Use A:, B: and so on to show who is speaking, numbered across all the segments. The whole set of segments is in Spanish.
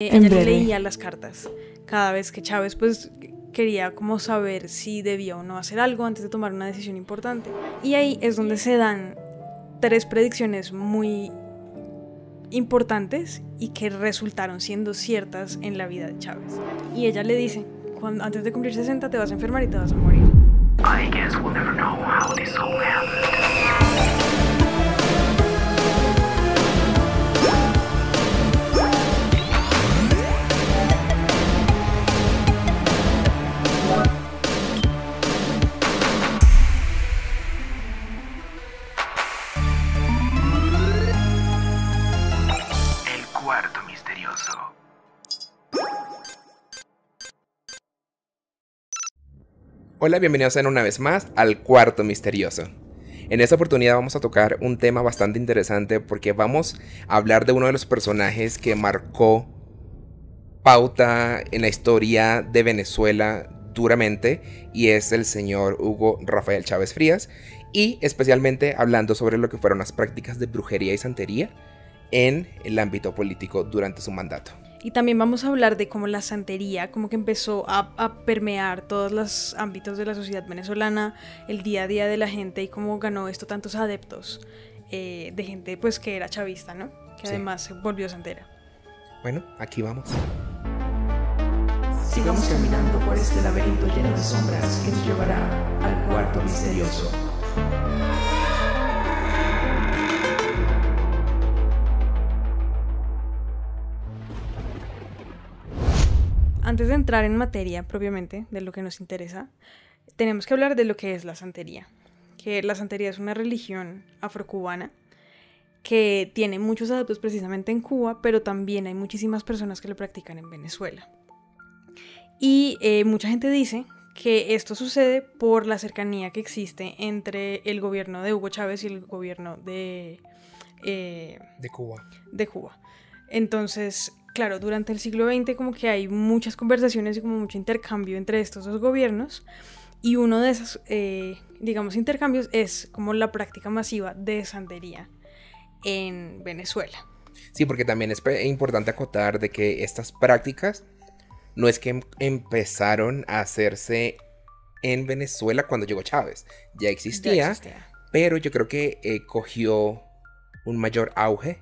A: Ella le leía las cartas cada vez que Chávez pues quería como saber si debía o no hacer algo antes de tomar una decisión importante. Y ahí es donde se dan 3 predicciones muy importantes y que resultaron siendo ciertas en la vida de Chávez. Y ella le dice, antes de cumplir 60 te vas a enfermar y te vas a morir.
B: I guess we'll never know how this all happened. El cuarto misterioso.
C: Hola, bienvenidos una vez más al Cuarto Misterioso. En esta oportunidad vamos a tocar un tema bastante interesante porque vamos a hablar de uno de los personajes que marcó pauta en la historia de Venezuela duramente, y es el señor Hugo Rafael Chávez Frías, y especialmente hablando sobre lo que fueron las prácticas de brujería y santería en el ámbito político durante su mandato.
A: Y también vamos a hablar de cómo la santería como que empezó a permear todos los ámbitos de la sociedad venezolana, el día a día de la gente, y cómo ganó esto tantos adeptos de gente pues que era chavista, ¿no? Que
C: Sí.
A: además se volvió santera.
C: Bueno, aquí vamos.
B: Sigamos caminando por este laberinto lleno de sombras que nos llevará al cuarto misterioso.
A: Antes de entrar en materia propiamente de lo que nos interesa, tenemos que hablar de lo que es la santería. Que la santería es una religión afrocubana que tiene muchos adeptos precisamente en Cuba, pero también hay muchísimas personas que lo practican en Venezuela. Y mucha gente dice que esto sucede por la cercanía que existe entre el gobierno de Hugo Chávez y el gobierno de
C: Cuba.
A: Cuba. Entonces, claro, durante el siglo XX como que hay muchas conversaciones y como mucho intercambio entre estos dos gobiernos, y uno de esos, digamos, intercambios es como la práctica masiva de santería en Venezuela.
C: Sí, porque también es importante acotar de que estas prácticas no es que empezaron a hacerse en Venezuela cuando llegó Chávez. Ya existía. Pero yo creo que cogió un mayor auge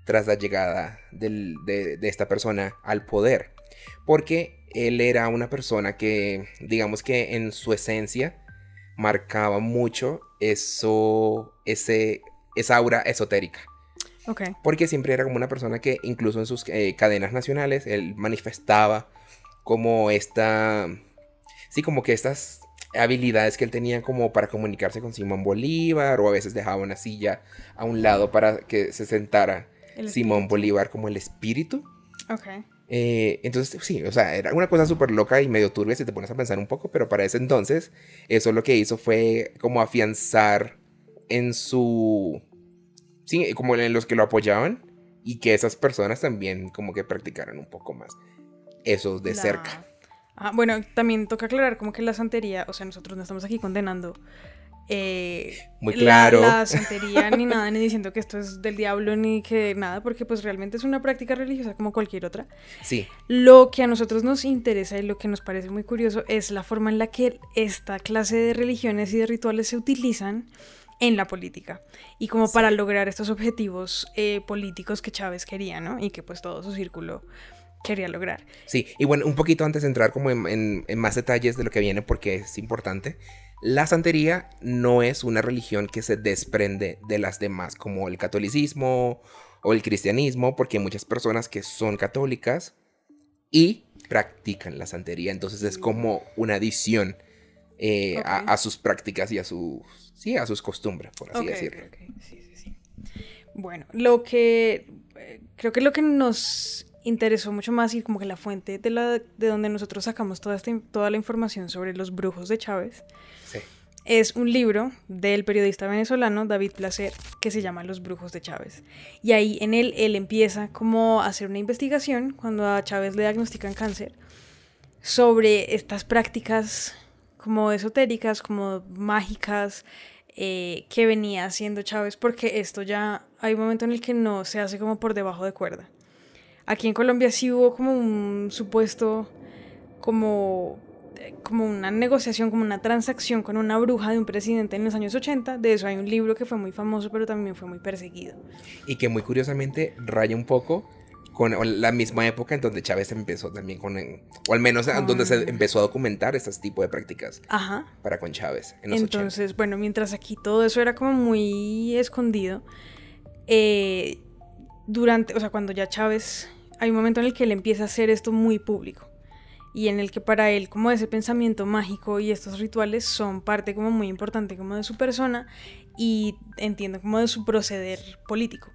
C: tras la llegada de esta persona al poder. Porque él era una persona que, digamos que en su esencia, marcaba mucho esa aura esotérica.
A: Okay.
C: Porque siempre era como una persona que incluso en sus cadenas nacionales, él manifestaba como como que estas habilidades que él tenía como para comunicarse con Simón Bolívar, o a veces dejaba una silla a un lado para que se sentara Simón Bolívar como el espíritu.
A: Okay.
C: Entonces sí, o sea, era una cosa súper loca y medio turbia si te pones a pensar un poco, pero para ese entonces eso lo que hizo fue como afianzar en como en los que lo apoyaban, y que esas personas también como que practicaran un poco más eso de cerca.
A: Bueno, también toca aclarar como que la santería, o sea, nosotros no estamos aquí condenando
C: muy claro
A: la santería ni nada, ni diciendo que esto es del diablo ni que nada, porque pues realmente es una práctica religiosa como cualquier otra.
C: Sí.
A: Lo que a nosotros nos interesa y lo que nos parece muy curioso es la forma en la que esta clase de religiones y de rituales se utilizan en la política, y como para lograr estos objetivos políticos que Chávez quería, ¿no? Y que pues todo su círculo quería lograr.
C: Sí, y bueno, un poquito antes de entrar como en más detalles de lo que viene, porque es importante, la santería no es una religión que se desprende de las demás, como el catolicismo o el cristianismo, porque hay muchas personas que son católicas y practican la santería, entonces es como una adición a sus prácticas y a sus costumbres, por así decirlo.
A: Okay. Sí. Bueno, creo que lo que nos interesó mucho más, y como que la fuente de donde nosotros sacamos toda la información sobre los brujos de Chávez,
C: sí,
A: es un libro del periodista venezolano David Placer que se llama Los brujos de Chávez. Y ahí en él empieza como a hacer una investigación cuando a Chávez le diagnostican cáncer sobre estas prácticas como esotéricas, como mágicas, que venía haciendo Chávez, porque esto ya hay un momento en el que no se hace como por debajo de cuerda. Aquí en Colombia sí hubo como un supuesto, como una negociación, como una transacción con una bruja de un presidente en los años 80. De eso hay un libro que fue muy famoso, pero también fue muy perseguido.
C: Y que muy curiosamente raya un poco con la misma época en donde Chávez empezó también o al menos en donde se empezó a documentar este tipo de prácticas.
A: Ajá.
C: Para con Chávez en los
A: Entonces,
C: 80.
A: bueno, mientras aquí todo eso era como muy escondido, cuando ya Chávez, hay un momento en el que él empieza a hacer esto muy público y en el que para él como ese pensamiento mágico y estos rituales son parte como muy importante como de su persona y entiendo como de su proceder político.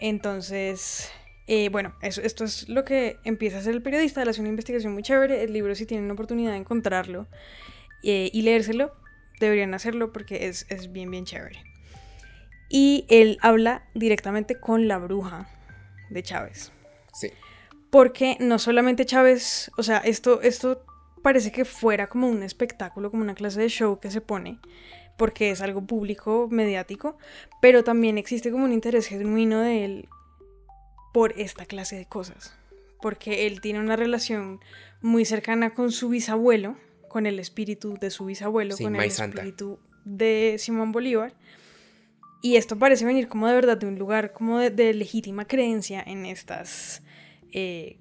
A: Entonces, esto es lo que empieza a hacer el periodista. Él hace una investigación muy chévere. El libro, si tienen la oportunidad de encontrarlo y leérselo, deberían hacerlo porque es bien, bien chévere. Y él habla directamente con la bruja de Chávez.
C: Sí.
A: Porque no solamente Chávez, o sea, esto parece que fuera como un espectáculo, como una clase de show que se pone, porque es algo público, mediático, pero también existe como un interés genuino de él por esta clase de cosas. Porque él tiene una relación muy cercana con su bisabuelo, con el espíritu de su bisabuelo,
C: sí,
A: con el
C: Maizanta.
A: espíritu de Simón Bolívar. Y esto parece venir como de verdad de un lugar como de legítima creencia en estas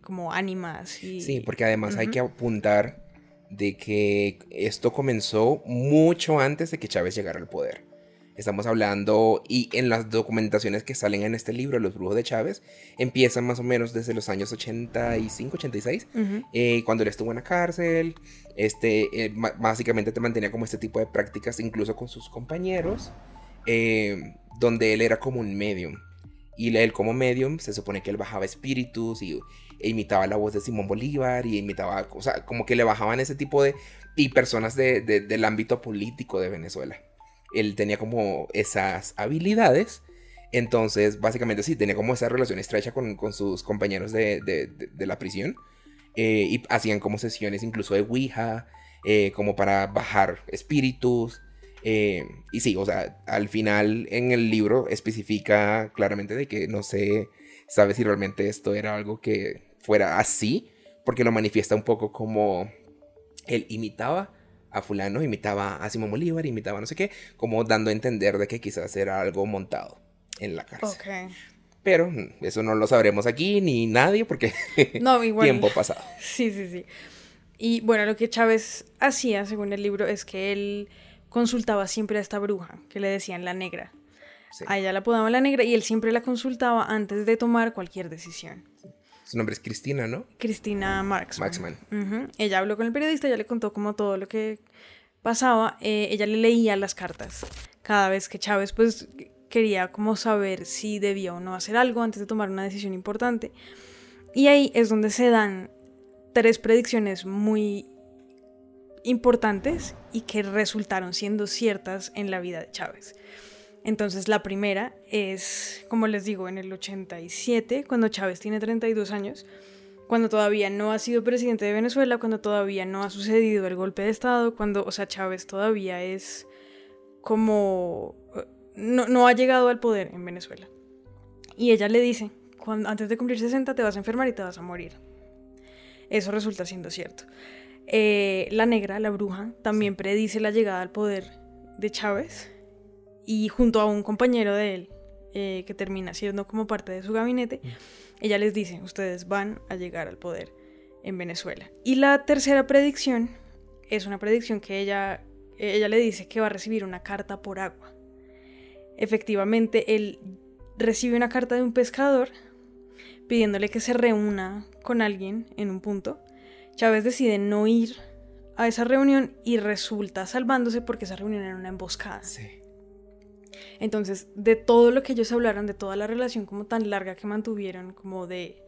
A: como ánimas.
C: Sí, porque además hay que apuntar de que esto comenzó mucho antes de que Chávez llegara al poder. Estamos hablando, y en las documentaciones que salen en este libro, Los Brujos de Chávez, empiezan más o menos desde los años 85, 86, cuando él estuvo en la cárcel. Básicamente te mantenía como este tipo de prácticas, incluso con sus compañeros, donde él era como un medium. Y él como medium se supone que él bajaba espíritus e imitaba la voz de Simón Bolívar y imitaba, o sea, como que le bajaban ese tipo de... y personas del ámbito político de Venezuela. Él tenía como esas habilidades, entonces básicamente sí, tenía como esa relación estrecha con sus compañeros de la prisión, y hacían como sesiones incluso de Ouija, como para bajar espíritus. Y sí, o sea, al final en el libro especifica claramente de que no se sabe si realmente esto era algo que fuera así, porque lo manifiesta un poco como él imitaba a fulano, imitaba a Simón Bolívar, imitaba no sé qué, como dando a entender de que quizás era algo montado en la cárcel.
A: Okay.
C: Pero eso no lo sabremos aquí ni nadie porque
A: no, igual,
C: tiempo pasado.
A: Sí. Y bueno, lo que Chávez hacía, según el libro, es que él consultaba siempre a esta bruja, que le decían la negra. Sí. A ella la apodaban la negra y él siempre la consultaba antes de tomar cualquier decisión.
C: Sí. Su nombre es Cristina, ¿no?
A: Cristina Marksman. Ella habló con el periodista, ella le contó como todo lo que pasaba. Ella le leía las cartas cada vez que Chávez pues quería como saber si debía o no hacer algo antes de tomar una decisión importante. Y ahí es donde se dan 3 predicciones muy importantes y que resultaron siendo ciertas en la vida de Chávez. Entonces la primera es, como les digo, en el 87, cuando Chávez tiene 32 años, cuando todavía no ha sido presidente de Venezuela, cuando todavía no ha sucedido el golpe de estado, cuando, o sea, Chávez todavía es como... no ha llegado al poder en Venezuela. Y ella le dice, antes de cumplir 60 te vas a enfermar y te vas a morir. Eso resulta siendo cierto. La negra, la bruja, también predice la llegada al poder de Chávez y junto a un compañero de él, que termina siendo como parte de su gabinete, ella les dice, ustedes van a llegar al poder en Venezuela. Y la tercera predicción es una predicción que ella le dice que va a recibir una carta por agua. Efectivamente, él recibe una carta de un pescador pidiéndole que se reúna con alguien en un punto. Chávez decide no ir a esa reunión y resulta salvándose porque esa reunión era una emboscada.
C: Sí.
A: Entonces, de todo lo que ellos hablaron, de toda la relación como tan larga que mantuvieron, como sí,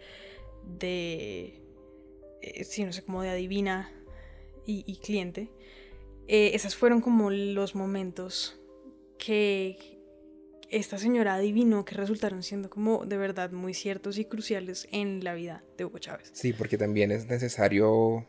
A: no sé, como de adivina y cliente, esas fueron como los momentos que esta señora adivinó que resultaron siendo como de verdad muy ciertos y cruciales en la vida de Hugo Chávez.
C: Sí, porque también es necesario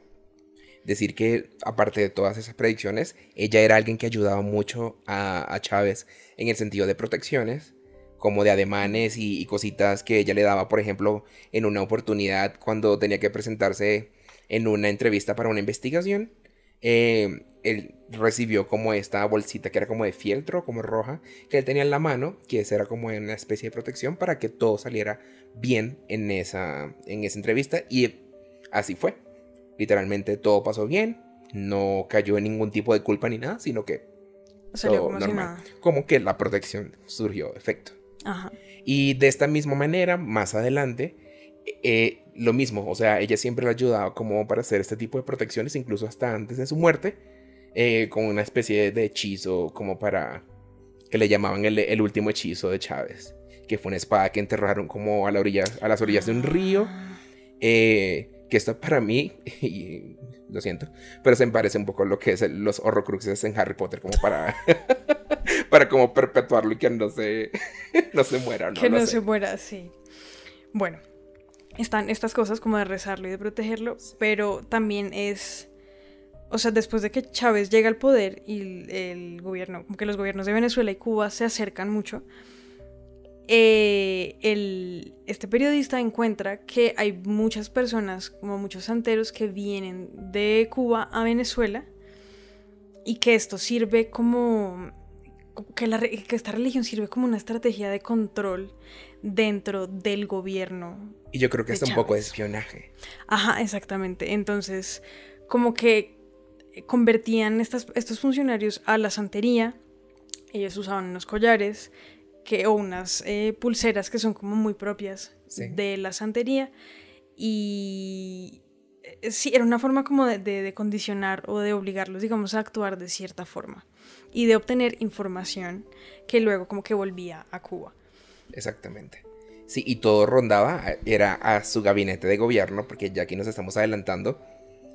C: decir que, aparte de todas esas predicciones, ella era alguien que ayudaba mucho a Chávez en el sentido de protecciones, como de ademanes y cositas que ella le daba, por ejemplo, en una oportunidad cuando tenía que presentarse en una entrevista para una investigación. Él recibió como esta bolsita que era como de fieltro, como roja, que él tenía en la mano, que esa era como una especie de protección para que todo saliera bien en esa entrevista, y así fue. Literalmente todo pasó bien, no cayó en ningún tipo de culpa ni nada, sino que
A: Salió
C: todo
A: como si
C: normal.
A: nada.
C: Como que la protección surgió efecto.
A: Ajá.
C: Y de esta misma manera, más adelante, lo mismo, o sea, ella siempre le ayudaba como para hacer este tipo de protecciones, incluso hasta antes de su muerte, con una especie de hechizo como para, que le llamaban el último hechizo de Chávez, que fue una espada que enterraron como a las orillas de un río, que esto para mí, y lo siento, pero se me parece un poco a lo que es los Horrocruxes en Harry Potter, como para para como perpetuarlo y que no se muera, ¿no?
A: Que no
C: sé.
A: se muera, sí. Bueno, están estas cosas como de rezarlo y de protegerlo, pero también es, o sea, después de que Chávez llega al poder y el gobierno, como que los gobiernos de Venezuela y Cuba se acercan mucho, este periodista encuentra que hay muchas personas, como muchos santeros, que vienen de Cuba a Venezuela y que esto sirve como que esta religión sirve como una estrategia de control dentro del gobierno.
C: Y yo creo que
A: de
C: es un poco de
A: Chávez.
C: espionaje.
A: Ajá, exactamente. Entonces, como que convertían estos funcionarios a la santería. Ellos usaban unos collares o unas pulseras que son como muy propias
C: Sí.
A: de la santería. Y sí, era una forma como de condicionar o de obligarlos, digamos, a actuar de cierta forma. Y de obtener información que luego como que volvía a Cuba.
C: Exactamente. Sí, y todo era a su gabinete de gobierno, porque ya aquí nos estamos adelantando,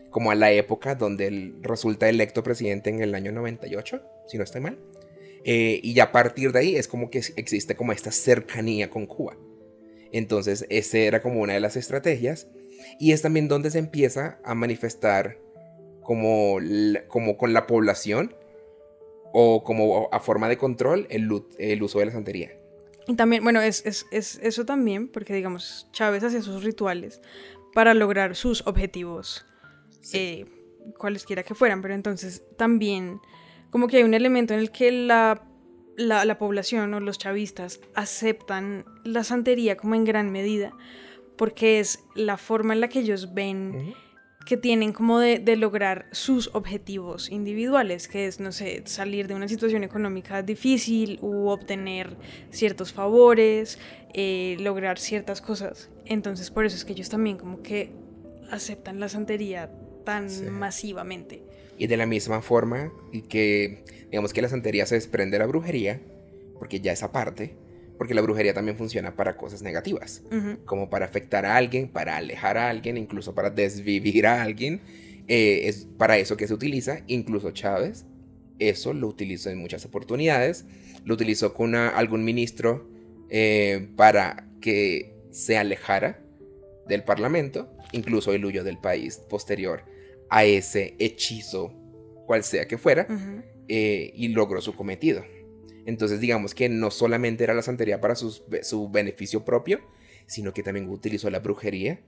C: como a la época donde él resulta electo presidente en el año 98, si no estoy mal. Y ya a partir de ahí es como que existe como esta cercanía con Cuba. Entonces, esa era como una de las estrategias. Y es también donde se empieza a manifestar como con la población o como a forma de control el uso de la santería.
A: Y también, bueno, es eso también, porque digamos, Chávez hacía sus rituales para lograr sus objetivos,
C: Sí.
A: cualesquiera que fueran, pero entonces también como que hay un elemento en el que la población o los chavistas aceptan la santería como en gran medida, porque es la forma en la que ellos ven
C: Uh-huh.
A: que tienen como de lograr sus objetivos individuales, que es, no sé, salir de una situación económica difícil u obtener ciertos favores, lograr ciertas cosas. Entonces por eso es que ellos también como que aceptan la santería tan masivamente.
C: Y de la misma forma y que digamos que la santería se desprende de la brujería, porque ya es aparte, porque la brujería también funciona para cosas negativas, como para afectar a alguien, para alejar a alguien, incluso para desvivir a alguien. Es para eso que se utiliza. Incluso Chávez eso lo utilizó en muchas oportunidades. Lo utilizó con algún ministro para que se alejara del parlamento. Incluso él huyó del país posterior a ese hechizo, cual sea que fuera, y logró su cometido. Entonces digamos que no solamente era la santería para su beneficio propio, sino que también utilizó la brujería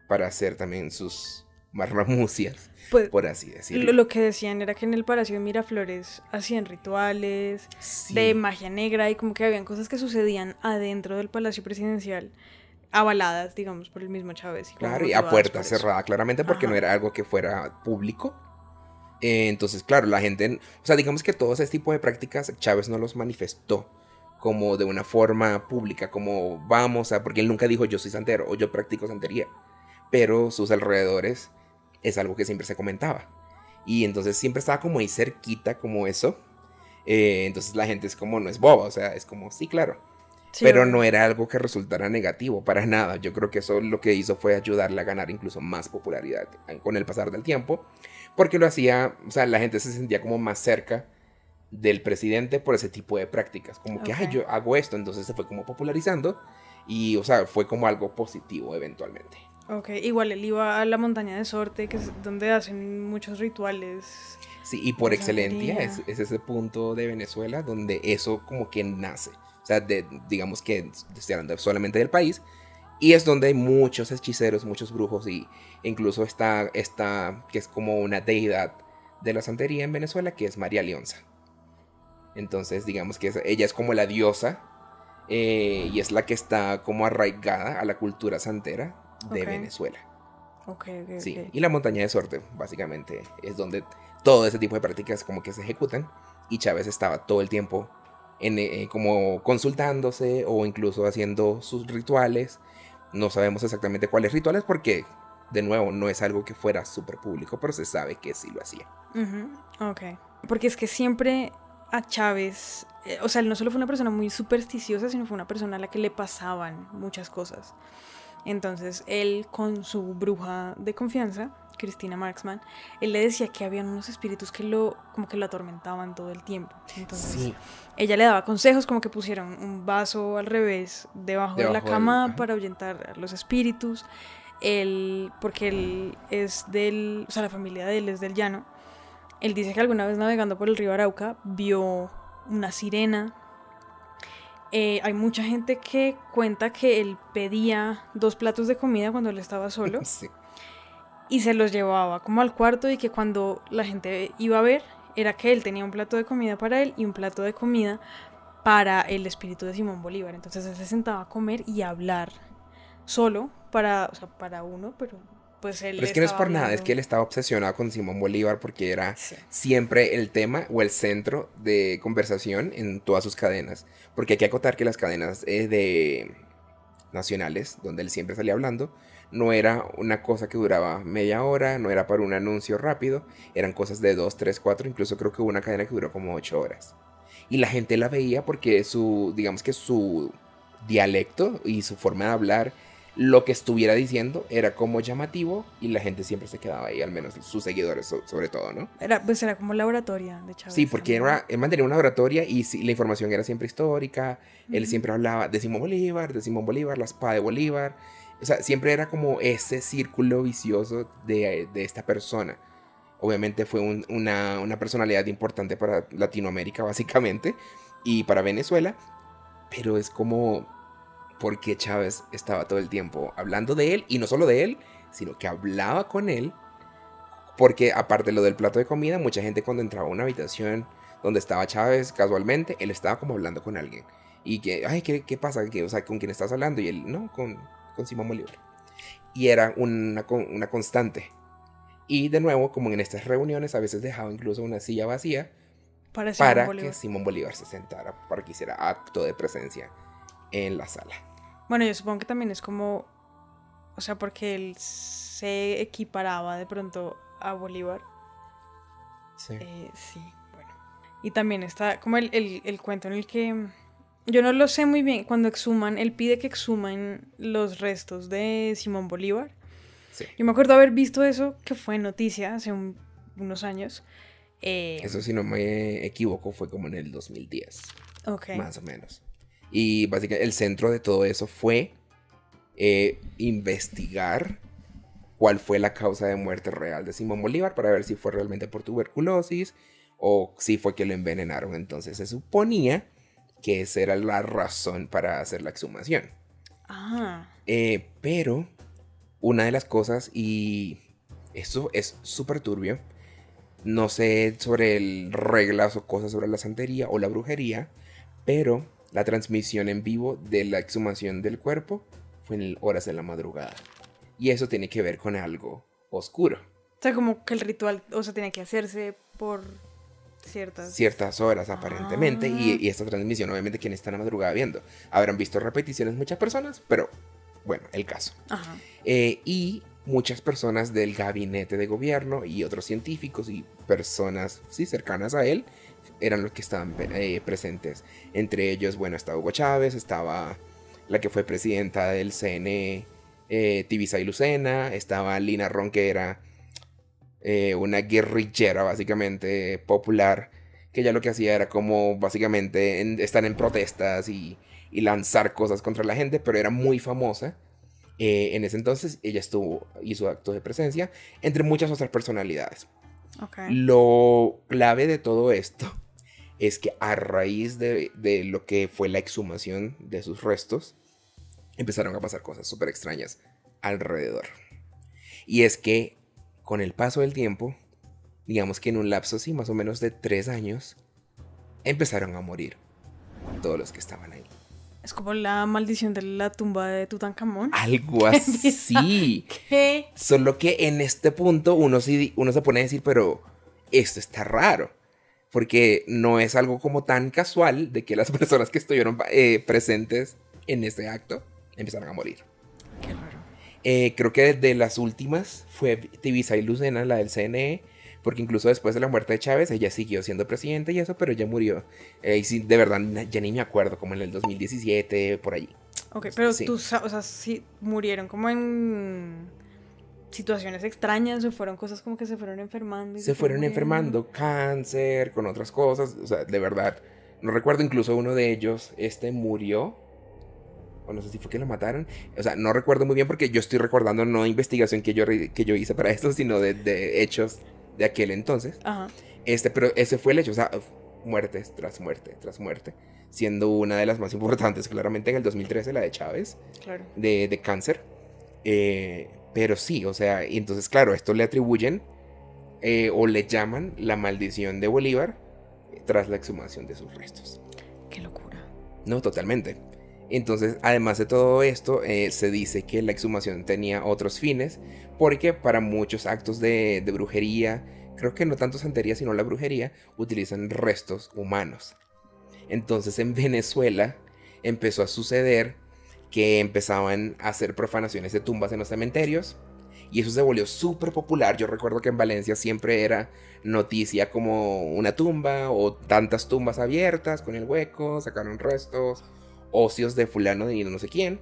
C: para hacer también sus marramucias,
A: pues,
C: por así decirlo.
A: Lo que decían era que en el Palacio de Miraflores hacían rituales de magia negra y como que habían cosas que sucedían adentro del Palacio Presidencial, avaladas, digamos, por el mismo Chávez.
C: Claro, y a puerta cerrada, claramente, porque no era algo que fuera público. Entonces, claro, la gente, o sea, digamos que todo ese tipo de prácticas Chávez no los manifestó como de una forma pública, como porque él nunca dijo yo soy santero o yo practico santería, pero sus alrededores es algo que siempre se comentaba. Y entonces siempre estaba como ahí cerquita, como eso. Entonces la gente es como, no es boba, o sea, es como, sí, claro. Sí, pero no era algo que resultara negativo, para nada. Yo creo que eso lo que hizo fue ayudarle a ganar incluso más popularidad con el pasar del tiempo. Porque lo hacía, o sea, la gente se sentía como más cerca del presidente por ese tipo de prácticas. Como que, ay, yo hago esto, entonces se fue como popularizando. Y, o sea, fue como algo positivo eventualmente.
A: Ok, igual él iba a la montaña de Sorte, que es donde hacen muchos rituales.
C: Sí, y por excelencia es ese punto de Venezuela donde eso como que nace. O sea, digamos que estoy hablando solamente del país. Y es donde hay muchos hechiceros, muchos brujos y incluso está que es como una deidad de la santería en Venezuela, que es María Leonza. Entonces, digamos que ella es como la diosa y es la que está como arraigada a la cultura santera de Venezuela. Sí, y la montaña de suerte, básicamente, es donde todo ese tipo de prácticas como que se ejecutan. Y Chávez estaba todo el tiempo como consultándose o incluso haciendo sus rituales. No sabemos exactamente cuáles rituales porque, de nuevo, no es algo que fuera súper público, pero se sabe que sí lo hacía.
A: Ok. Porque es que siempre a Chávez, o sea, él no solo fue una persona muy supersticiosa, sino fue una persona a la que le pasaban muchas cosas. Entonces, él con su bruja de confianza, Cristina Marksman, él le decía que habían unos espíritus que como que lo atormentaban todo el tiempo. Entonces, sí, ella le daba consejos como que pusieron un vaso al revés debajo de la cama para ahuyentar a los espíritus. Porque él es o sea, la familia de él es del llano. Él dice que alguna vez navegando por el río Arauca vio una sirena. Hay mucha gente que cuenta que él pedía 2 platos de comida cuando él estaba solo. Sí. Y se los llevaba como al cuarto y que cuando la gente iba a ver, era que él tenía un plato de comida para él y un plato de comida para el espíritu de Simón Bolívar. Entonces él se sentaba a comer y a hablar solo para uno, pero pues él...
C: Pero es que no es por hablando. Nada, es que él estaba obsesionado con Simón Bolívar porque era siempre el tema o el centro de conversación en todas sus cadenas. Porque hay que acotar que las cadenas de nacionales, donde él siempre salía hablando, no era una cosa que duraba media hora, no era para un anuncio rápido, eran cosas de 2, 3, 4, incluso creo que hubo una cadena que duró como 8 horas. Y la gente la veía porque digamos que su dialecto y su forma de hablar, lo que estuviera diciendo era como llamativo y la gente siempre se quedaba ahí, al menos sus seguidores sobre todo, ¿no?
A: Era como la oratoria de Chávez.
C: Sí, porque él mantenía una oratoria y la información era siempre histórica, él siempre hablaba de Simón Bolívar, la espada de Bolívar, o sea, siempre era como ese círculo vicioso de esta persona. Obviamente fue una personalidad importante para Latinoamérica, básicamente, y para Venezuela, pero es como... porque Chávez estaba todo el tiempo hablando de él, y no solo de él, sino que hablaba con él, porque aparte de lo del plato de comida, mucha gente cuando entraba a una habitación donde estaba Chávez casualmente, él estaba como hablando con alguien. Y que, ay, ¿qué pasa? O sea, ¿con quién estás hablando? Y él, no, con Simón Bolívar. Y era una constante. Y de nuevo, como en estas reuniones, a veces dejaba incluso una silla vacía para que Simón Bolívar se sentara, para que hiciera acto de presencia en la sala.
A: Bueno, yo supongo que también es como, o sea, porque él se equiparaba de pronto a Bolívar.
C: Sí.
A: Sí, bueno. Y también está como el cuento en el que, yo no lo sé muy bien, cuando exhuman, él pide que exhumen los restos de Simón Bolívar. Sí. Yo me acuerdo haber visto eso, que fue noticia hace unos años.
C: Eso, si no me equivoco, fue como en el 2010.
A: Ok.
C: Más o menos. Y básicamente el centro de todo eso fue investigar cuál fue la causa de muerte real de Simón Bolívar para ver si fue realmente por tuberculosis o si fue que lo envenenaron. Entonces se suponía que esa era la razón para hacer la exhumación. Pero una de las cosas, y esto es súper turbio, no sé sobre reglas o cosas sobre la santería o la brujería, pero la transmisión en vivo de la exhumación del cuerpo fue en horas de la madrugada. Y eso tiene que ver con algo oscuro.
A: O sea, como que el ritual, o sea, tenía que hacerse por
C: ciertas horas, aparentemente. Y esta transmisión, obviamente, quienes están a madrugada viendo. Habrán visto repeticiones muchas personas, pero bueno, el caso.
A: Ajá.
C: Y muchas personas del gabinete de gobierno y otros científicos y personas cercanas a él eran los que estaban presentes. Entre ellos, bueno, estaba Hugo Chávez, estaba la que fue presidenta del CNE, Tibisay Lucena, estaba Lina Ron, que era una guerrillera básicamente popular, que ella lo que hacía era como básicamente estar en protestas y lanzar cosas contra la gente, pero era muy famosa. En ese entonces ella hizo actos de presencia, entre muchas otras personalidades.
A: Okay.
C: Lo clave de todo esto es que a raíz de lo que fue la exhumación de sus restos, empezaron a pasar cosas súper extrañas alrededor. Y es que con el paso del tiempo, digamos que en un lapso así más o menos de 3 años, empezaron a morir todos los que estaban ahí.
A: Es como la maldición de la tumba de Tutankamón.
C: Algo así.
A: ¿Qué?
C: Solo que en este punto uno se pone a decir, pero esto está raro. Porque no es algo como tan casual de que las personas que estuvieron presentes en este acto empezaron a morir.
A: Qué raro.
C: Creo que de las últimas fue Tibisay Lucena, la del CNE, porque incluso después de la muerte de Chávez, ella siguió siendo presidente y eso, pero ella murió. Y sí, de verdad, ya ni me acuerdo, como en el 2017, por allí.
A: Ok, pero
C: Sí.
A: tú, o sea, sí murieron como en situaciones extrañas o fueron cosas como que se fueron enfermando. Y
C: Se fueron
A: muriendo?
C: enfermando, cáncer, con otras cosas, o sea, de verdad. No recuerdo, incluso uno de ellos, murió, o no sé si fue que lo mataron. O sea, no recuerdo muy bien porque yo estoy recordando no investigación que yo hice para esto, sino de hechos de aquel entonces.
A: Ajá.
C: Pero ese fue el hecho, o sea, muertes tras muerte tras muerte, siendo una de las más importantes claramente en el 2013, la de Chávez,
A: Claro.
C: de cáncer. Pero sí, o sea, y entonces claro, esto le atribuyen o le llaman la maldición de Bolívar tras la exhumación de sus restos.
A: Qué locura.
C: No, totalmente. Entonces, además de todo esto, se dice que la exhumación tenía otros fines, porque para muchos actos de brujería, creo que no tanto santería, sino la brujería, utilizan restos humanos. Entonces, en Venezuela empezó a suceder que empezaban a hacer profanaciones de tumbas en los cementerios, y eso se volvió súper popular. Yo recuerdo que en Valencia siempre era noticia como una tumba o tantas tumbas abiertas con el hueco, sacaron restos, ocios de fulano y no sé quién.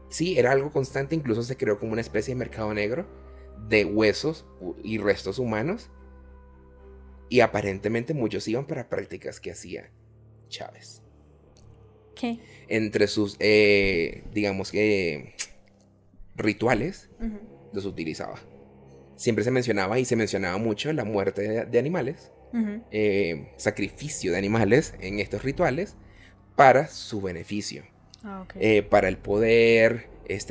C: Sí, era algo constante, incluso se creó como una especie de mercado negro de huesos y restos humanos. Y aparentemente muchos iban para prácticas que hacía Chávez.
A: ¿Qué?
C: Entre sus, digamos que, rituales,
A: Ujú.
C: los utilizaba. Siempre se mencionaba y se mencionaba mucho la muerte de animales,
A: Ujú.
C: sacrificio de animales en estos rituales para su beneficio.
A: Ah, ok.
C: Para el poder,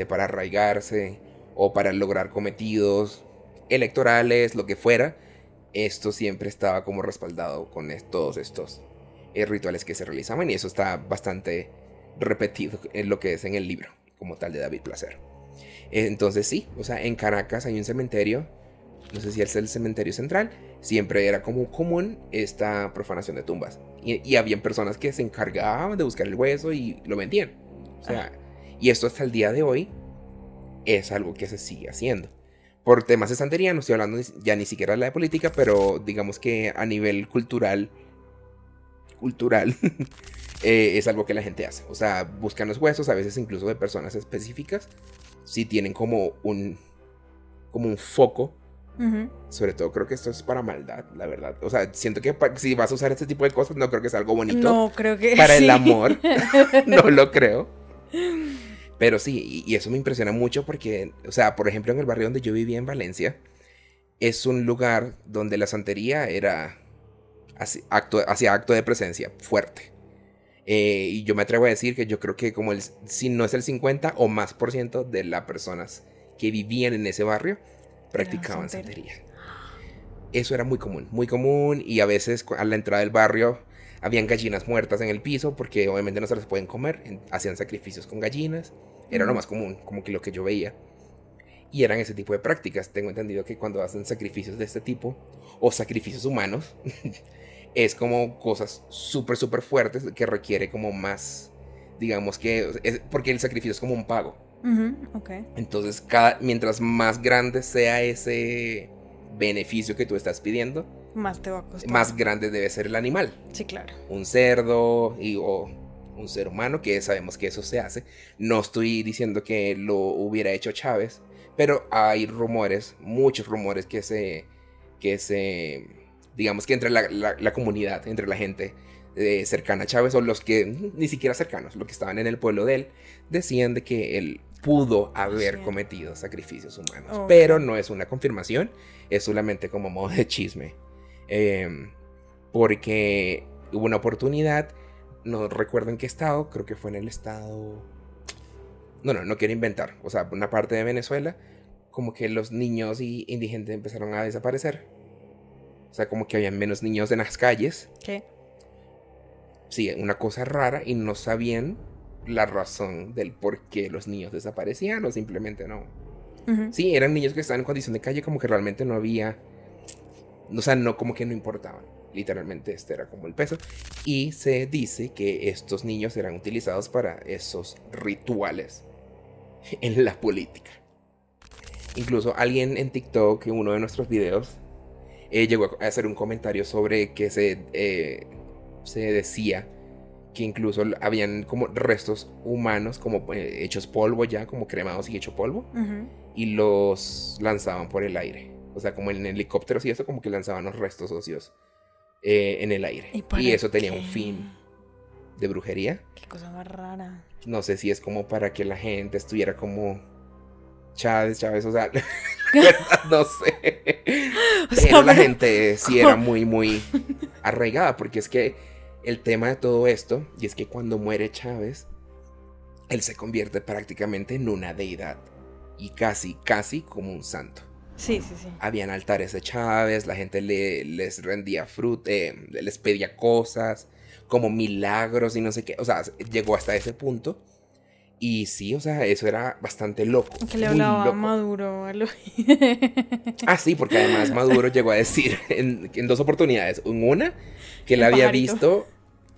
C: para arraigarse o para lograr cometidos electorales, lo que fuera. Esto siempre estaba como respaldado con todos estos rituales que se realizaban, y eso está bastante repetido en lo que es en el libro como tal de David Placer. Entonces sí, o sea, en Caracas hay un cementerio, no sé si es el cementerio central, siempre era como común esta profanación de tumbas. Y habían personas que se encargaban de buscar el hueso y lo vendían. O sea, y esto hasta el día de hoy es algo que se sigue haciendo. Por temas de santería, no estoy hablando ya ni siquiera de la de política, pero digamos que a nivel cultural es algo que la gente hace. O sea, buscan los huesos, a veces incluso de personas específicas, si tienen como un foco.
A: Ujú.
C: Sobre todo creo que esto es para maldad, la verdad. O sea, siento que si vas a usar este tipo de cosas, no creo que sea algo bonito.
A: No, creo que
C: Para
A: sí.
C: el amor, no lo creo. Pero sí, y eso me impresiona mucho porque, o sea, por ejemplo, en el barrio donde yo vivía en Valencia, es un lugar donde la santería era hacía acto de presencia fuerte. Y yo me atrevo a decir que yo creo que como si no es el 50 o más por ciento de las personas que vivían en ese barrio practicaban santería. Eso era muy común, y a veces a la entrada del barrio habían gallinas muertas en el piso porque obviamente no se las pueden comer, hacían sacrificios con gallinas, era lo más común, como que lo que yo veía. Y eran ese tipo de prácticas. Tengo entendido que cuando hacen sacrificios de este tipo, o sacrificios humanos, es como cosas súper fuertes que requiere como más, digamos que, porque el sacrificio es como un pago.
A: Ujú, ok.
C: Entonces, mientras más grande sea ese beneficio que tú estás pidiendo,
A: Más te va a costar.
C: más grande debe ser el animal.
A: Sí, claro.
C: Un cerdo o un ser humano, que sabemos que eso se hace. No estoy diciendo que lo hubiera hecho Chávez, pero hay rumores, muchos rumores que se digamos que entre la comunidad, entre la gente cercana a Chávez, o los que ni siquiera cercanos, los que estaban en el pueblo de él, decían de que él pudo haber cometido sacrificios humanos. Okay. Pero no es una confirmación, es solamente como modo de chisme. Porque hubo una oportunidad, no recuerdo en qué estado, creo que fue en el estado... No quiero inventar, o sea, una parte de Venezuela, como que los niños y indigentes empezaron a desaparecer. O sea, como que habían menos niños en las calles.
A: ¿Qué?
C: Sí, una cosa rara, y no sabían la razón del por qué los niños desaparecían o simplemente no.
A: Ujú.
C: Sí, eran niños que estaban en condición de calle, como que realmente no había... O sea, no, como que no importaban. Literalmente este era como el peso. Y se dice que estos niños eran utilizados para esos rituales en la política. Incluso alguien en TikTok, en uno de nuestros videos, llegó a hacer un comentario sobre que se decía que incluso habían como restos humanos, como hechos polvo ya, como cremados y hechos polvo,
A: Ujú.
C: y los lanzaban por el aire. O sea, como en helicópteros y eso, como que lanzaban los restos óseos en el aire.
A: para
C: Y eso tenía
A: qué?
C: un fin de brujería.
A: Qué cosa más rara.
C: No sé si es como para que la gente estuviera como Chávez, o sea, no sé.
A: O sea,
C: Pero la
A: pero-
C: gente sí era muy arraigada, porque es que el tema de todo esto, y es que cuando muere Chávez, él se convierte prácticamente en una deidad, y casi como un santo.
A: Sí, sí, sí.
C: Habían altares de Chávez, la gente les rendía fruta, les pedía cosas, como milagros y no sé qué. O sea, llegó hasta ese punto. Y sí, o sea, eso era bastante loco.
A: Que le
C: muy
A: hablaba a
C: loco.
A: Maduro.
C: Ah, sí, porque además Maduro llegó a decir en dos oportunidades. En una, que
A: El
C: le había
A: pajarito.
C: visto.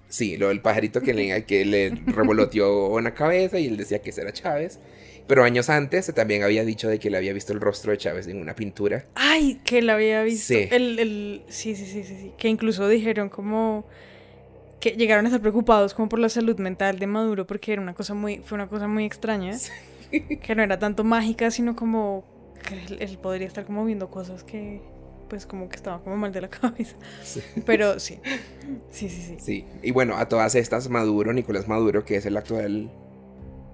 C: Sí, lo del pajarito que le revoloteó en la cabeza y él decía que ese era Chávez. Pero años antes también había dicho de que le había visto el rostro de Chávez en una pintura.
A: Ay, que la había visto.
C: Sí.
A: Sí. Que incluso dijeron como que llegaron a estar preocupados como por la salud mental de Maduro porque era fue una cosa muy extraña. Que no era tanto mágica, sino como que él podría estar como viendo cosas que pues como que estaba como mal de la cabeza.
C: Sí.
A: Pero sí. Sí.
C: Sí, y bueno, a todas estas Nicolás Maduro, que es el actual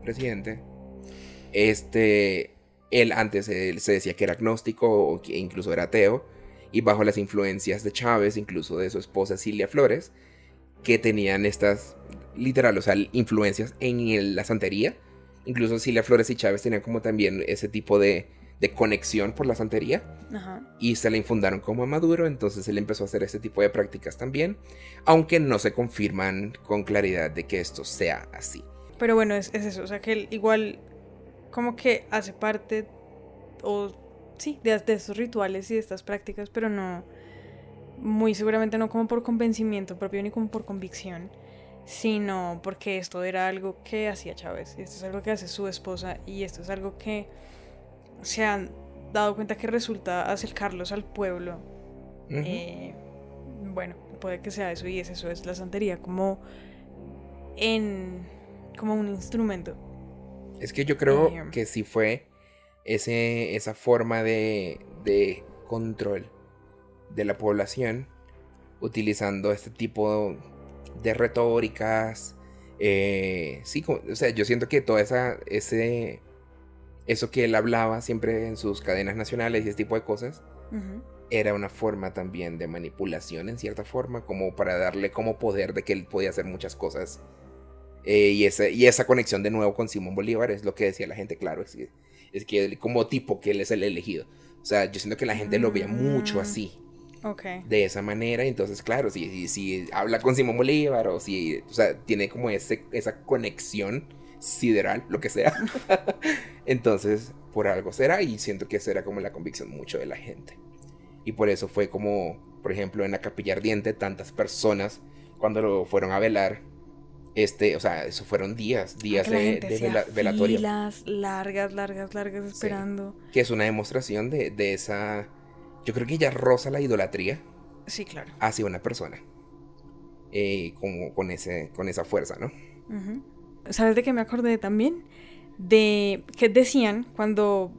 C: presidente, él antes se decía que era agnóstico o que incluso era ateo, y bajo las influencias de Chávez, incluso de su esposa Cilia Flores, que tenían estas, literal, o sea, influencias en la santería. Incluso Cilia Flores y Chávez tenían como también ese tipo de conexión por la santería.
A: Ajá.
C: Y se la infundaron como a Maduro, entonces él empezó a hacer ese tipo de prácticas también, aunque no se confirman con claridad de que esto sea así.
A: Pero bueno, es eso, o sea que él igual como que hace parte, o sí, de estos rituales y de estas prácticas, pero no, muy seguramente no como por convencimiento propio ni como por convicción, sino porque esto era algo que hacía Chávez, esto es algo que hace su esposa y esto es algo que se han dado cuenta que resulta acercarlos al pueblo.
C: Ujú.
A: Bueno, puede que sea eso y eso es la santería como como un instrumento.
C: Es que yo creo
A: Eh,
C: que sí fue esa forma de control de la población, utilizando este tipo de retóricas. Sí, o sea, yo siento que toda eso que él hablaba siempre en sus cadenas nacionales y ese tipo de cosas,
A: Ujú.
C: era una forma también de manipulación en cierta forma, como para darle como poder de que él podía hacer muchas cosas. Y esa conexión de nuevo con Simón Bolívar es lo que decía la gente, claro, es que él, como tipo que él es el elegido. O sea, yo siento que la gente lo veía mucho así,
A: Ok.
C: de esa manera. Entonces, claro, si habla con Simón Bolívar o sea, tiene como esa conexión sideral, lo que sea. Entonces, por algo será, y siento que esa era como la convicción mucho de la gente. Y por eso fue como, por ejemplo, en la Capilla Ardiente, tantas personas cuando lo fueron a velar, o sea, eso fueron días
A: Que la gente
C: de
A: hacía
C: velatorio.
A: filas largas esperando.
C: Que es una demostración de esa, yo creo que ya roza la idolatría
A: Sí, claro.
C: hacia una persona. Como con esa fuerza, ¿no?
A: Ujú. ¿Sabes de qué me acordé también? De que decían cuando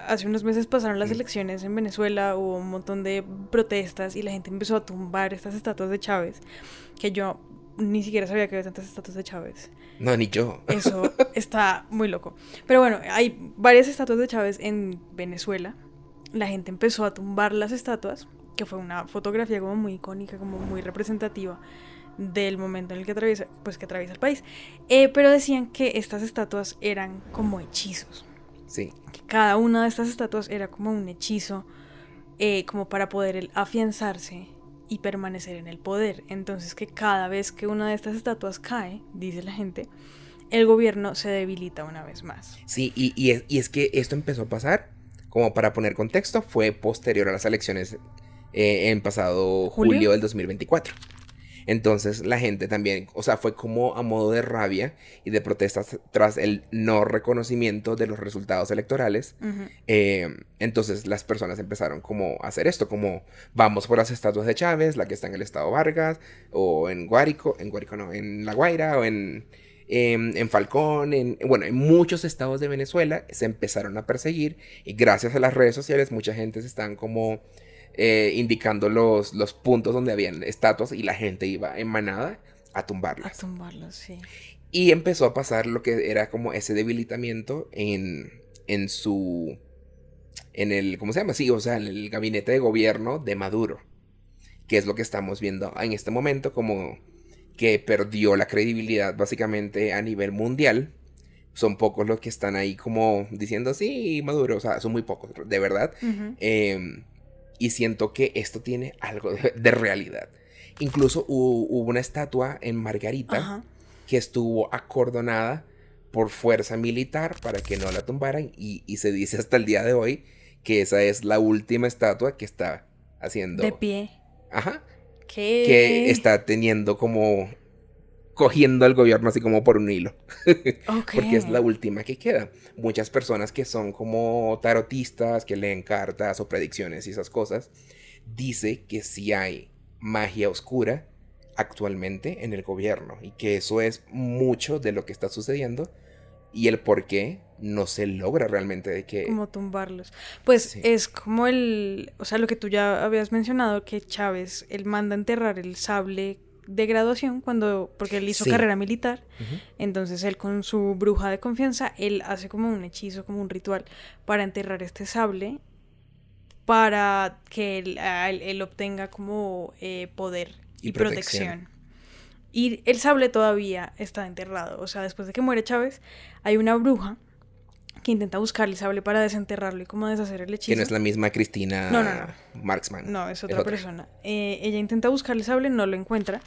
A: hace unos meses pasaron las elecciones en Venezuela, hubo un montón de protestas y la gente empezó a tumbar estas estatuas de Chávez, que yo ni siquiera sabía que había tantas estatuas de Chávez.
C: No, ni yo.
A: Eso está muy loco. Pero bueno, hay varias estatuas de Chávez en Venezuela. La gente empezó a tumbar las estatuas, que fue una fotografía como muy icónica, como muy representativa del momento en el que atraviesa el país. Pero decían que estas estatuas eran como hechizos.
C: Sí.
A: Que cada una de estas estatuas era como un hechizo, como para poder él afianzarse y permanecer en el poder. Entonces que cada vez que una de estas estatuas cae, dice la gente, el gobierno se debilita una vez más.
C: Sí, y es que esto empezó a pasar, como para poner contexto, fue posterior a las elecciones en pasado julio del 2024. Entonces la gente también, o sea, fue como a modo de rabia y de protestas tras el no reconocimiento de los resultados electorales. Entonces las personas empezaron como a hacer esto, como vamos por las estatuas de Chávez, la que está en el estado Vargas, o en Guárico no, en La Guaira, o en Falcón, en muchos estados de Venezuela se empezaron a perseguir, y gracias a las redes sociales mucha gente se están como indicando los puntos donde habían estatuas, y la gente iba en manada a tumbarlas.
A: A tumbarlas, sí.
C: Y empezó a pasar lo que era como ese debilitamiento en el, ¿cómo se llama? Sí, o sea, en el gabinete de gobierno de Maduro, que es lo que estamos viendo en este momento, como que perdió la credibilidad básicamente a nivel mundial. Son pocos los que están ahí como diciendo, sí, Maduro, o sea, son muy pocos, de verdad. Y siento que esto tiene algo de realidad. Incluso hubo una estatua en Margarita que estuvo acordonada por fuerza militar para que no la tumbaran. Y se dice hasta el día de hoy que esa es la última estatua que está haciendo...
A: De pie.
C: Ajá.
A: ¿Qué?
C: Que está teniendo como... cogiendo al gobierno así como por un hilo. Porque es la última que queda. Muchas personas que son como tarotistas, que leen cartas o predicciones y esas cosas, dice que sí hay magia oscura actualmente en el gobierno, y que eso es mucho de lo que está sucediendo, y el por qué no se logra realmente de que...
A: Como tumbarlos. Pues sí. Es como o sea, lo que tú ya habías mencionado, que Chávez, él manda enterrar el sable de graduación porque él hizo carrera militar. Entonces él, con su bruja de confianza, él hace como un hechizo, como un ritual para enterrar este sable, para que él obtenga como poder y protección. Y el sable todavía está enterrado. O sea, después de que muere Chávez, hay una bruja que intenta buscar el sable para desenterrarlo y como deshacer el hechizo.
C: Que no es la misma Cristina Marksman.
A: No, es otra persona. Ella intenta buscar el sable, no lo encuentra.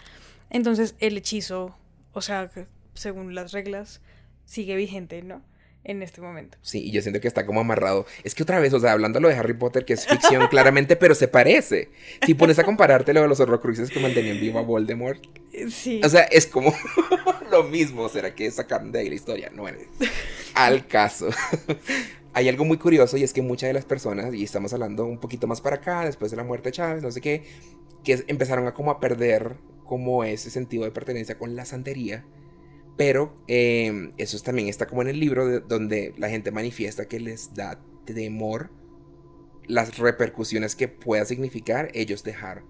A: Entonces el hechizo, o sea, según las reglas, sigue vigente, ¿no? En este momento.
C: Sí, y yo siento que está como amarrado. Es que otra vez, o sea, hablando lo de Harry Potter, que es ficción claramente, pero se parece. Si pones a comparártelo de los horrocruxes que mantenían vivo a Voldemort.
A: Sí.
C: O sea, es como lo mismo. ¿Será que sacaron de ahí la historia? No, bueno, al caso. Hay algo muy curioso, y es que muchas de las personas, y estamos hablando un poquito más para acá, después de la muerte de Chávez, no sé qué, que empezaron a como a perder como ese sentido de pertenencia con la santería. Pero eso también está como en el libro, donde la gente manifiesta que les da temor las repercusiones que pueda significar ellos dejar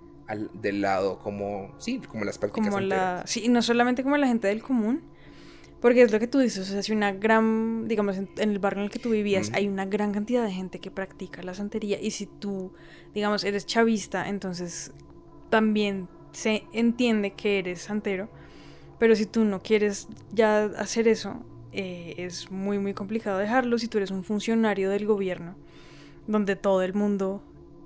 C: del lado como las prácticas
A: santeras. Sí, y no solamente como la gente del común, porque es lo que tú dices, o sea, si una gran, digamos, en el barrio en el que tú vivías, hay una gran cantidad de gente que practica la santería, y si tú, digamos, eres chavista, entonces también se entiende que eres santero. Pero si tú no quieres ya hacer eso, es muy, muy complicado dejarlo. Si tú eres un funcionario del gobierno, donde todo el mundo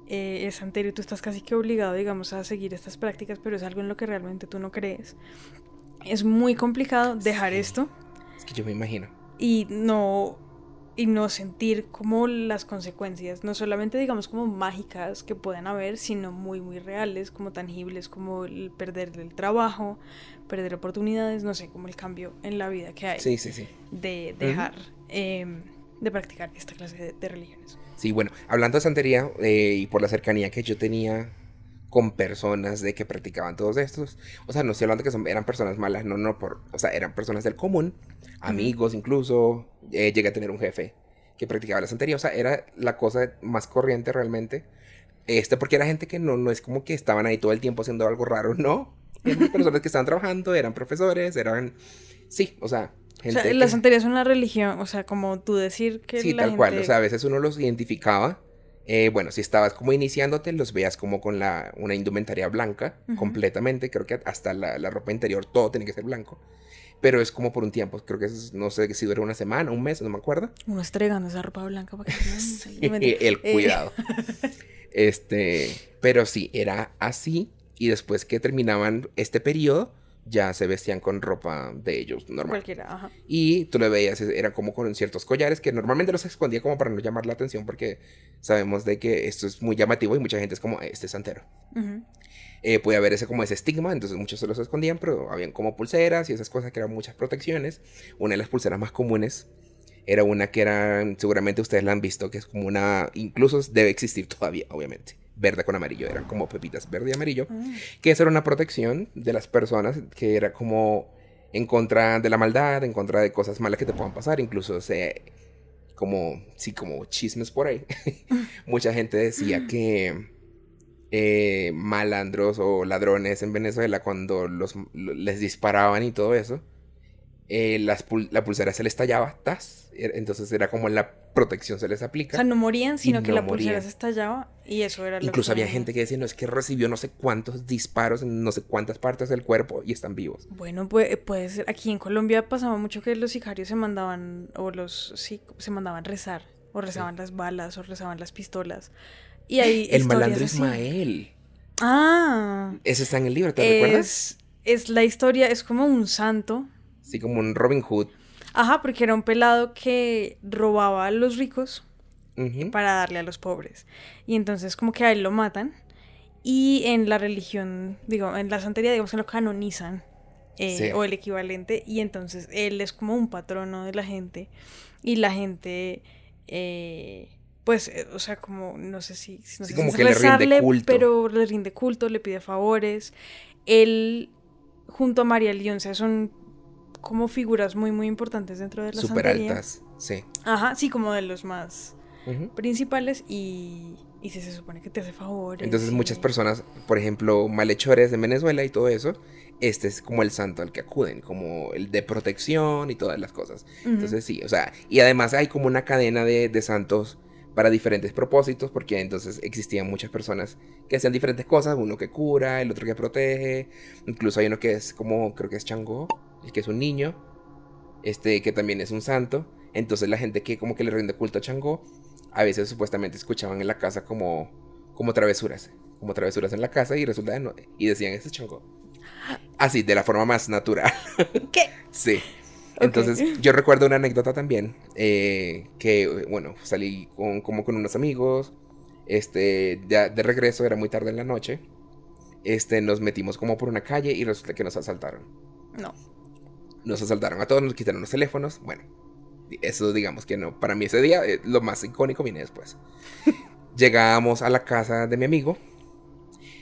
A: es santero y tú estás casi que obligado, digamos, a seguir estas prácticas, pero es algo en lo que realmente tú no crees, es muy complicado dejar esto.
C: Es que yo me imagino.
A: Y no sentir como las consecuencias, no solamente, digamos, como mágicas que puedan haber, sino muy, muy reales, como tangibles, como el perder el trabajo, perder oportunidades, no sé, como el cambio en la vida que hay.
C: Sí.
A: De dejar de practicar esta clase de religiones.
C: Sí, bueno, hablando de santería, y por la cercanía que yo tenía con personas de que practicaban todos estos, o sea, no estoy hablando que eran personas malas, o sea, eran personas del común, amigos incluso. Llegué a tener un jefe que practicaba la santería, o sea, era la cosa más corriente realmente, porque era gente que no es como que estaban ahí todo el tiempo haciendo algo raro, no, eran personas que estaban trabajando, eran profesores, o sea, gente. O sea,
A: la santería es una religión, o sea, como tú decir que
C: sí,
A: la
C: tal
A: gente...
C: cual, o sea, a veces uno los identificaba Bueno, si estabas como iniciándote, los veías como con una indumentaria blanca completamente. Creo que hasta la ropa interior, todo tiene que ser blanco. Pero es como por un tiempo. Creo que no sé si dura una semana, un mes, no me acuerdo.
A: Uno estregando esa ropa blanca para que
C: Sí, el cuidado. Pero sí, era así. Y después que terminaban este periodo, ya se vestían con ropa de ellos normal.
A: Cualquiera, ajá.
C: Y tú le veías, eran como con ciertos collares que normalmente los escondía como para no llamar la atención porque sabemos de que esto es muy llamativo y mucha gente es como, este es santero. Puede haber como ese estigma, entonces muchos se los escondían, pero habían como pulseras y esas cosas que eran muchas protecciones. Una de las pulseras más comunes era una que era, seguramente ustedes la han visto, que es como una, incluso debe existir todavía, obviamente. Verde con amarillo, eran como pepitas verde y amarillo, que esa era una protección de las personas, que era como en contra de la maldad, en contra de cosas malas que te puedan pasar, incluso como chismes por ahí. Mucha gente decía que malandros o ladrones en Venezuela, cuando les disparaban y todo eso, la pulsera se les tallaba, ¡tas! Entonces era como la protección se les aplica.
A: O sea, no morían, sino que
C: no
A: la pulsera
C: morían.
A: se estallaba y eso era
C: Incluso
A: lo que...
C: había gente que decía, no, es que recibió no sé cuántos disparos en no sé cuántas partes del cuerpo y están vivos.
A: Bueno, puede ser. Aquí en Colombia pasaba mucho que los sicarios se mandaban, se mandaban rezar, o rezaban las balas, o rezaban las pistolas. Y hay
C: El
A: historias
C: malandro
A: así.
C: Ismael.
A: Ah.
C: Ese está en el libro, ¿te recuerdas?
A: Es la historia, es como un santo.
C: Sí, como un Robin Hood.
A: Ajá, porque era un pelado que robaba a los ricos para darle a los pobres. Y entonces como que a él lo matan. Y en la religión, digo, en la santería, digamos que lo canonizan.
C: Sí.
A: O el equivalente. Y entonces él es como un patrono de la gente. Y la gente... pues, o sea, como, no sé si
C: como
A: es
C: que le rinde culto.
A: pero le rinde culto, le pide favores. Él, junto a María Leonce, son como figuras muy, muy importantes dentro de la
C: Súper
A: santería.
C: altas, sí.
A: Ajá, sí, como de los más principales y sí, se supone que te hace favores.
C: Entonces muchas personas, por ejemplo, malhechores de Venezuela y todo eso, este es como el santo al que acuden, como el de protección y todas las cosas. Entonces sí, o sea, y además hay como una cadena de santos para diferentes propósitos, porque entonces existían muchas personas que hacían diferentes cosas, uno que cura, el otro que protege, incluso hay uno que es como, creo que es Changó, el que es un niño, que también es un santo. Entonces la gente que como que le rinde culto a Changó, a veces supuestamente escuchaban en la casa como travesuras en la casa y resulta y decían, ese es Changó. Así, de la forma más natural.
A: ¿Qué?
C: Sí. Entonces, yo recuerdo una anécdota también, que, bueno, salí como con unos amigos, de regreso, era muy tarde en la noche, nos metimos como por una calle y resulta que nos asaltaron.
A: No.
C: Nos asaltaron a todos, nos quitaron los teléfonos, bueno, eso digamos que no, para mí ese día, lo más icónico viene después. Llegamos a la casa de mi amigo,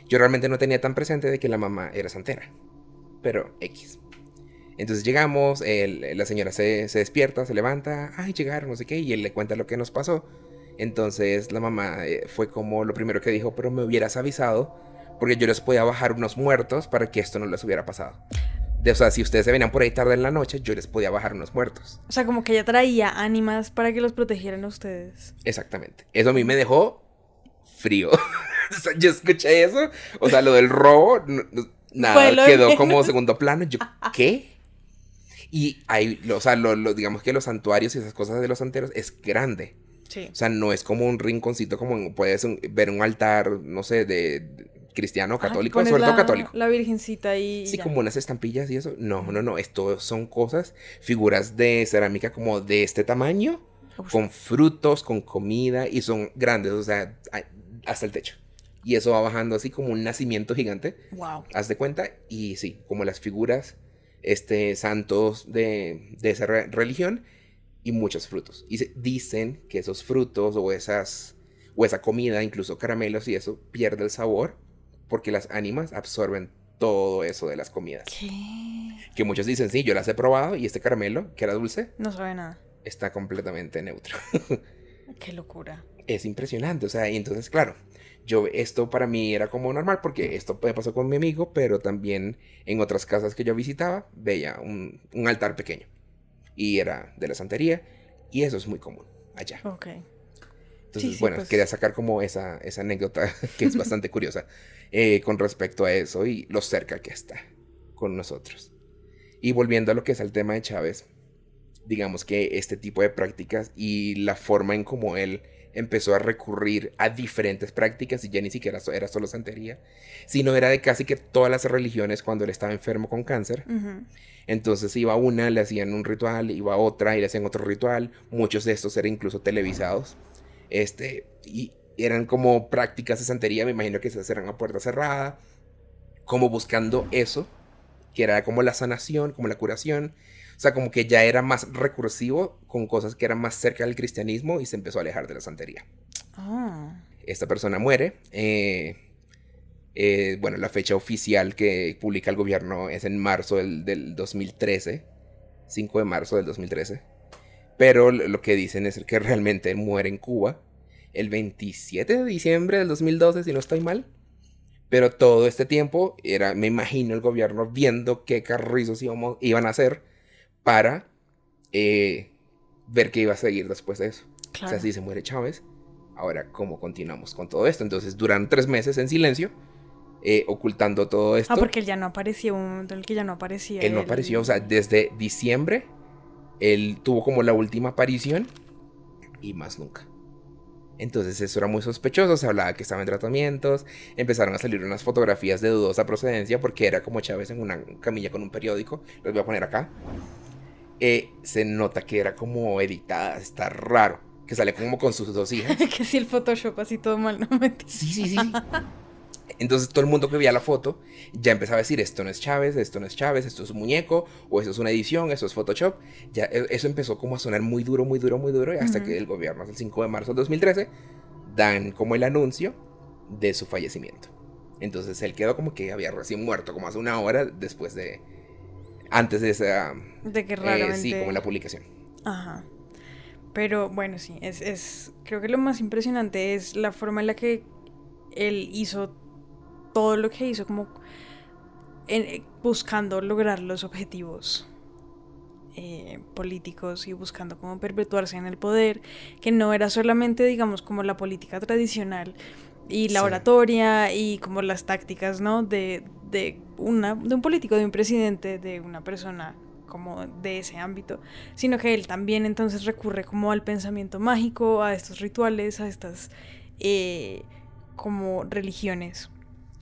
C: yo realmente no tenía tan presente de que la mamá era santera, pero X. Entonces llegamos, la señora se despierta, se levanta, ay, llegaron, no sé qué, y él le cuenta lo que nos pasó. Entonces la mamá fue como lo primero que dijo, pero me hubieras avisado, porque yo les podía bajar unos muertos para que esto no les hubiera pasado. O sea, si ustedes se venían por ahí tarde en la noche, yo les podía bajar unos muertos.
A: O sea, como que ella traía ánimas para que los protegieran a ustedes.
C: Exactamente. Eso a mí me dejó frío. O sea, yo escuché eso, o sea, lo del robo, nada, quedó como segundo plano. Yo, ¿qué? Y hay, o sea, digamos que los santuarios y esas cosas de los santeros es grande.
A: Sí.
C: O sea, no es como un rinconcito, como puedes ver un altar, no sé, de cristiano, católico, sobre todo católico.
A: La virgencita y
C: sí,
A: ya.
C: como unas estampillas y eso. No, esto son cosas, figuras de cerámica como de este tamaño, con frutos, con comida, y son grandes, o sea, hasta el techo. Y eso va bajando así como un nacimiento gigante.
A: Wow.
C: Haz de cuenta, y sí, como las figuras santos de esa religión y muchos frutos. Y dicen que esos frutos o esa comida, incluso caramelos y eso, pierde el sabor porque las ánimas absorben todo eso de las comidas.
A: ¿Qué?
C: Que muchos dicen, sí, yo las he probado y este caramelo, que era dulce,
A: no sabe nada.
C: Está completamente neutro.
A: Qué locura.
C: Es impresionante, o sea, y entonces, claro, esto para mí era como normal porque esto me pasó con mi amigo, pero también en otras casas que yo visitaba veía un altar pequeño y era de la santería y eso es muy común allá.
A: Ok.
C: Entonces,
A: Sí,
C: bueno,
A: pues.
C: quería sacar como esa anécdota que es bastante curiosa con respecto a eso y lo cerca que está con nosotros. Y volviendo a lo que es el tema de Chávez, digamos que este tipo de prácticas y la forma en cómo él empezó a recurrir a diferentes prácticas, y ya ni siquiera era solo santería, sino era de casi que todas las religiones cuando él estaba enfermo con cáncer. Entonces iba a una, le hacían un ritual, iba a otra y le hacían otro ritual. Muchos de estos eran incluso televisados. Y eran como prácticas de santería, me imagino que se hacían a puerta cerrada, como buscando eso, que era como la sanación, como la curación. O sea, como que ya era más recursivo con cosas que eran más cerca del cristianismo y se empezó a alejar de la santería. Esta persona muere. Bueno, la fecha oficial que publica el gobierno es en marzo del 2013. 5 de marzo del 2013. Pero lo que dicen es que realmente muere en Cuba el 27 de diciembre del 2012, si no estoy mal. Pero todo este tiempo era, me imagino, el gobierno viendo qué carrizos iban a hacer para ver qué iba a seguir después de eso.
A: Claro.
C: O sea, si se muere Chávez, ahora cómo continuamos con todo esto. Entonces duran 3 meses en silencio, ocultando todo esto.
A: Porque él ya no aparecía, un momento en el que ya no aparecía.
C: Él no apareció, o sea, desde diciembre, él tuvo como la última aparición y más nunca. Entonces eso era muy sospechoso, se hablaba que estaba en tratamientos, empezaron a salir unas fotografías de dudosa procedencia porque era como Chávez en una camilla con un periódico, los voy a poner acá. Se nota que era como editada, está raro, que sale como con sus 2 hijas.
A: Que si el Photoshop así todo mal, no me entiendo.
C: Sí. Entonces todo el mundo que veía la foto ya empezaba a decir, esto no es Chávez, esto no es Chávez, esto es un muñeco, o esto es una edición, esto es Photoshop. Ya eso empezó como a sonar muy duro, hasta que el gobierno, el 5 de marzo del 2013, dan como el anuncio de su fallecimiento. Entonces él quedó como que había recién muerto, como hace 1 hora antes de esa...
A: De que raramente...
C: sí, como la publicación.
A: Ajá. Pero bueno, sí, creo que lo más impresionante es la forma en la que él hizo todo lo que hizo, como buscando lograr los objetivos políticos y buscando como perpetuarse en el poder, que no era solamente, digamos, como la política tradicional y la oratoria y como las tácticas, ¿no? de un político, de un presidente, de una persona como de ese ámbito, sino que él también entonces recurre como al pensamiento mágico, a estos rituales, a estas como religiones.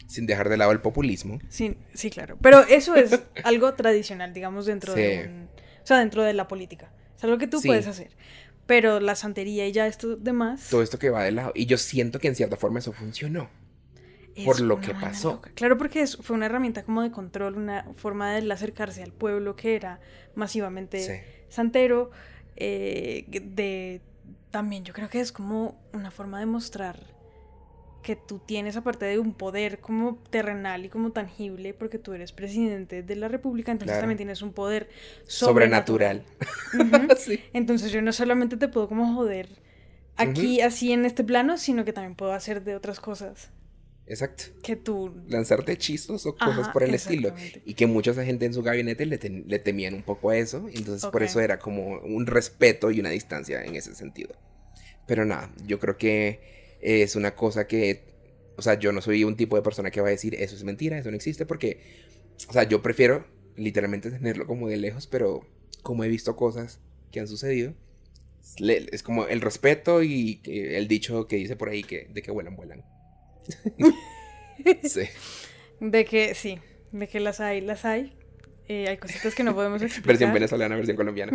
C: Sin dejar de lado el populismo.
A: Sí, claro. Pero eso es algo tradicional, digamos, dentro de dentro de la política. Es algo que tú puedes hacer. Pero la santería y ya esto demás...
C: Todo esto que va de lado. Y yo siento que en cierta forma eso funcionó. Por lo que pasó.
A: Loca. Claro, porque fue una herramienta como de control, una forma de acercarse al pueblo que era masivamente santero. También yo creo que es como una forma de mostrar que tú tienes, aparte de un poder como terrenal y como tangible, porque tú eres presidente de la república, entonces también tienes un poder sobrenatural. Sí. Entonces yo no solamente te puedo como joder aquí, así en este plano, sino que también puedo hacer de otras cosas.
C: Exacto.
A: Que tú...
C: lanzarte hechizos o cosas por el estilo. Y que mucha gente en su gabinete le temían un poco a eso. Entonces por eso era como un respeto y una distancia en ese sentido. Pero nada, yo creo que es una cosa que, o sea, yo no soy un tipo de persona que va a decir eso es mentira, eso no existe, porque, o sea, yo prefiero literalmente tenerlo como de lejos, pero como he visto cosas que han sucedido, es como el respeto y el dicho que dice por ahí que de que vuelan, vuelan. Sí.
A: De que las hay. Hay cositas que no podemos explicar.
C: Versión venezolana, versión colombiana.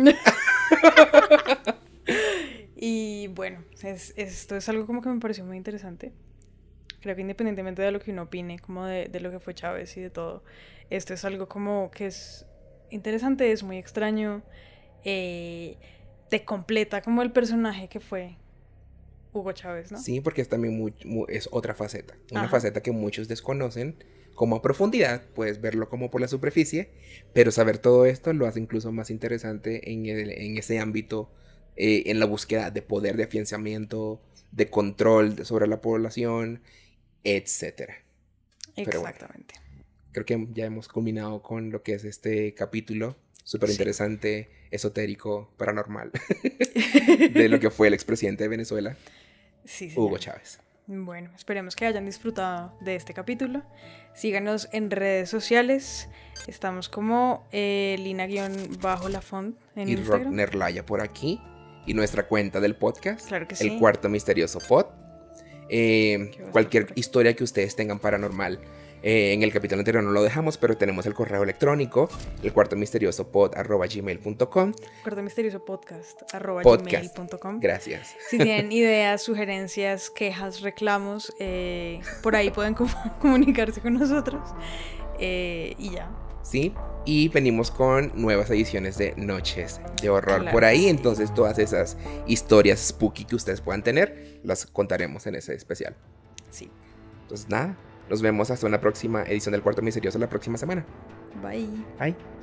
A: Y bueno, esto es algo como que me pareció muy interesante. Creo que independientemente de lo que uno opine, como de lo que fue Chávez y de todo, esto es algo como que es interesante, es muy extraño, te completa como el personaje que fue Hugo Chávez, ¿no?
C: Sí, porque es también es otra faceta, una faceta que muchos desconocen como a profundidad, puedes verlo como por la superficie, pero saber todo esto lo hace incluso más interesante en ese ámbito, en la búsqueda de poder, de afianzamiento, de control sobre la población, etcétera.
A: Exactamente.
C: Bueno, creo que ya hemos culminado con lo que es este capítulo súper interesante, esotérico, paranormal, de lo que fue el expresidente de Venezuela.
A: Sí, señor.
C: Hugo Chávez.
A: Bueno, esperemos que hayan disfrutado de este capítulo. Síganos en redes sociales. Estamos como Lina-Lafont en
C: Y
A: Instagram.
C: Rocknerlaya por aquí. Y nuestra cuenta del podcast.
A: Claro que sí.
C: El Cuarto Misterioso Pod. Cualquier
A: por aquí?
C: historia que ustedes tengan paranormal. En el capítulo anterior no lo dejamos, pero tenemos el correo electrónico, elcuartomisteriosopod@gmail.com.
A: Cuarto Misterioso Podcast
C: Podcast.
A: @gmail.com.
C: Gracias.
A: Si tienen ideas, sugerencias, quejas, reclamos, por ahí pueden comunicarse con nosotros. Y ya.
C: Sí, y venimos con nuevas ediciones de Noches de Horror
A: Claro
C: por ahí.
A: que sí.
C: Entonces todas esas historias spooky que ustedes puedan tener, las contaremos en ese especial.
A: Sí.
C: Entonces nada, nos vemos hasta una próxima edición del Cuarto Misterioso la próxima semana.
A: Bye.
C: Bye.